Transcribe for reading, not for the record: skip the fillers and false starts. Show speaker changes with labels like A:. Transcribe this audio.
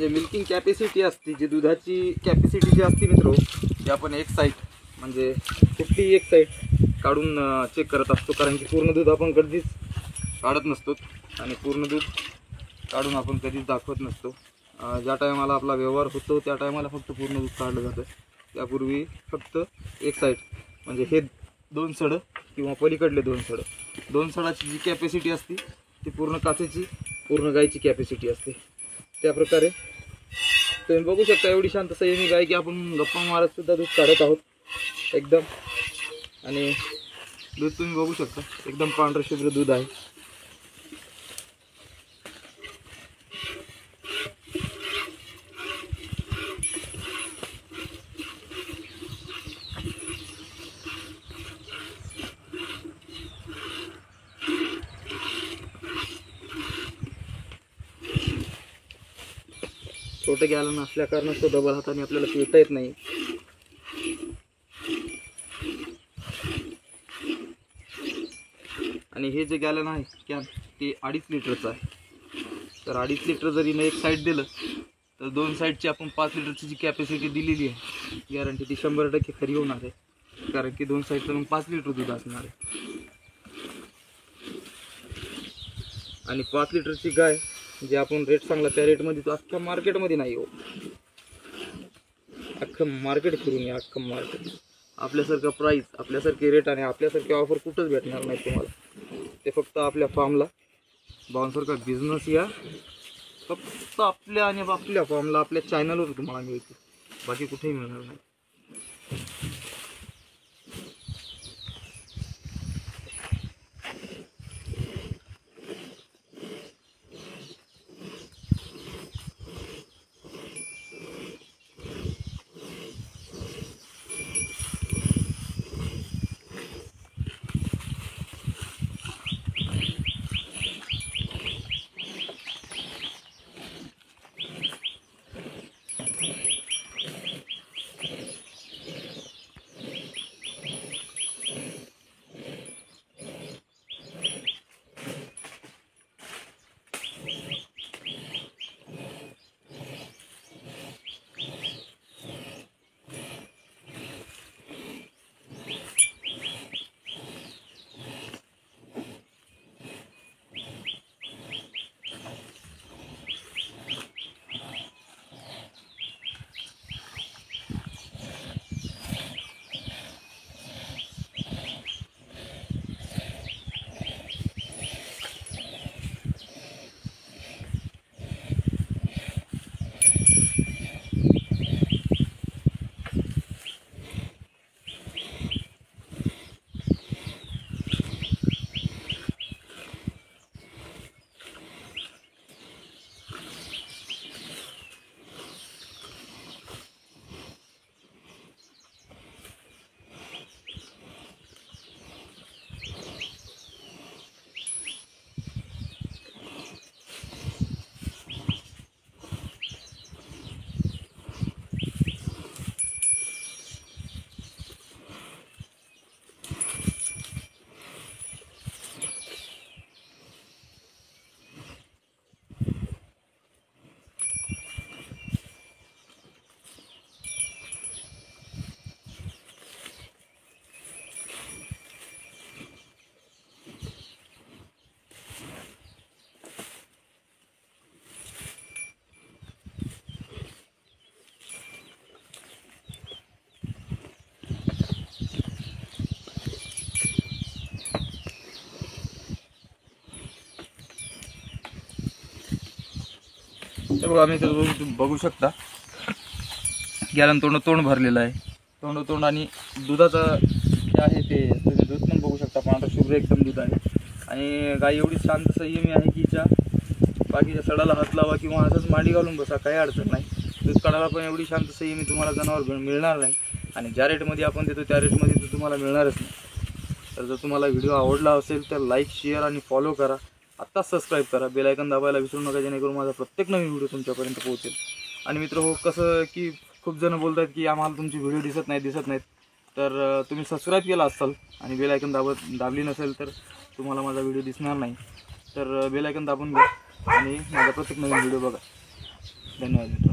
A: जे milking capacity असते, जी दुधाची कॅपॅसिटी जी असते मित्र, ती आपण एक साईड म्हणजे कुठली एक साईड काढून चेक करत असतो. कारण की पूर्ण दूध आपण कधीच काढत नसतो आणि पूर्ण दूध काढून आपण कधीच दाखवत नसतो. ज्या टायमाला आपला व्यवहार होतो त्या टायमाला फक्त पूर्ण दूध काढलं जातं. त्यापूर्वी फक्त एक साईड म्हणजे हे 2 सडं किंवा पलीकडले 2 सडं, 2 सडाची जी कॅपॅसिटी असते ती पूर्ण कासेची, पूर्ण गायची कॅपॅसिटी असते. त्या प्रकारे तुम्ही बघू शकता एवढी शांत संयमी गाय की आपण गप्पा मारत सुद्धा दूध काढत आहोत एकदम. आणि दूध तुम्ही बघू शकता एकदम पांढरं शुभ्र दूध आहे. छोटे गॅलन असल्या कारणास्तव डबल हाताने आपल्याला पिळता येत नाही. आणि हे जे गॅलन आहे कॅन ते 2.5 लिटरचं आहे. तर 2.5 लिटर जरी एक साईड दिलं तर 2 साईडची आपण 5 लिटरची जी कॅपॅसिटी दिलेली आहे गॅरंटी ती 100% खरी होणार आहे. कारण की 2 साईडचं मग 5 लिटर दूध असणार आहे. आणि 5 लिटरची गाय जे आपण रेट सांगला त्या रेटमध्ये तो अख्ख्या मार्केटमध्ये नाही हो. अख्खं मार्केट फिरून या, अख्खं मार्केट. आपल्यासारखं प्राईस, आपल्यासारखे रेट आणि आपल्यासारखे ऑफर कुठंच भेटणार नाही तुम्हाला. ते फक्त आपल्या फार्मला भावांसारखा बिझनेस या फक्त आपल्या आणि आपल्या फार्मला आपल्या चॅनलवर तुम्हाला मिळते, बाकी कुठेही मिळणार नाही. हे बघा मित्रांनो, तुम्ही बघू शकता गॅलन तोंड भरलेलं आहे. तोंड आणि दुधाचं जे आहे ते तुम्ही दूध पण बघू शकता. पांढरं शुभ्र एकदम दूध आहे. आणि गाय एवढी शांत संयमी आहे की हिच्या बाकीच्या सडाला हात लावा किंवा असंच मांडी घालून बसा, काही अडचण नाही. दूध काढायला पण एवढी शांत संयमी तुम्हाला जनावर मिळणार नाही. आणि ज्या रेटमध्ये आपण देतो त्या रेटमध्ये तर तुम्हाला मिळणारच नाही. तर जर तुम्हाला व्हिडिओ आवडला असेल तर लाईक, शेअर आणि फॉलो करा. आत्ताच सबस्क्राईब करा, बेल आयकन दाबायला विसरू नका, जेणेकरून माझा प्रत्येक नवीन व्हिडिओ तुमच्यापर्यंत पोहोचेल. आणि मित्र हो, कसं की खूप जण बोलतात की आम्हाला तुमची व्हिडिओ दिसत नाहीत. तर तुम्ही सबस्क्राईब केला असाल आणि बेल आयकन दाबली नसेल तर तुम्हाला माझा व्हिडिओ दिसणार नाही. तर बेल आयकन दाबून घ्या आणि माझा प्रत्येक नवीन व्हिडिओ बघा. धन्यवाद मित्र.